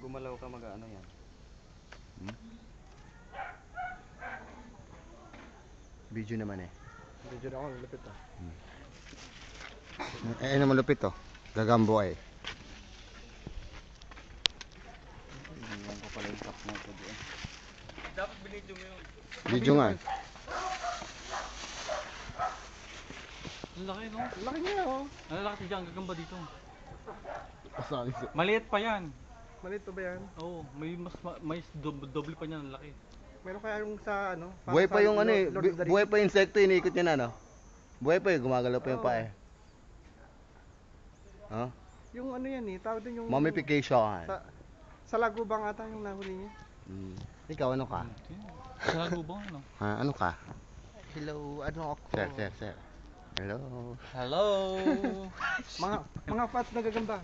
gumalaw ka mag-ano yan. Video naman eh. Video na ako, lupit ah. Eh, naman lupit oh. Gagambo eh. Iniwan ko pala yung cup na ito doon. Dapat binidyo mo yun. Video nga. Ang laki no? Laki niya oh. Ang laki si Diyan, gagamba dito. Asalis. Maliit pa yan. Maliit pa ba yan? Oo, may doble pa niyan ang laki. Meron kaya yung sa ano? para Buhay sa pa yung ano eh. Lord of the Buhay Rings? pa yung insekto, iniikot niya na no? Buhay pa yung gumagalaw pa yung Oo. pa eh. Huh? Yung ano yan eh, tawag din yung... Mummification. Sa lagubang ata yung nahuli niya. Ikaw ano ka? Sa lubong ano? Ha, ano ka? Hello, ano ako? Sir. Hello. Hello! Mga fats na gagamba.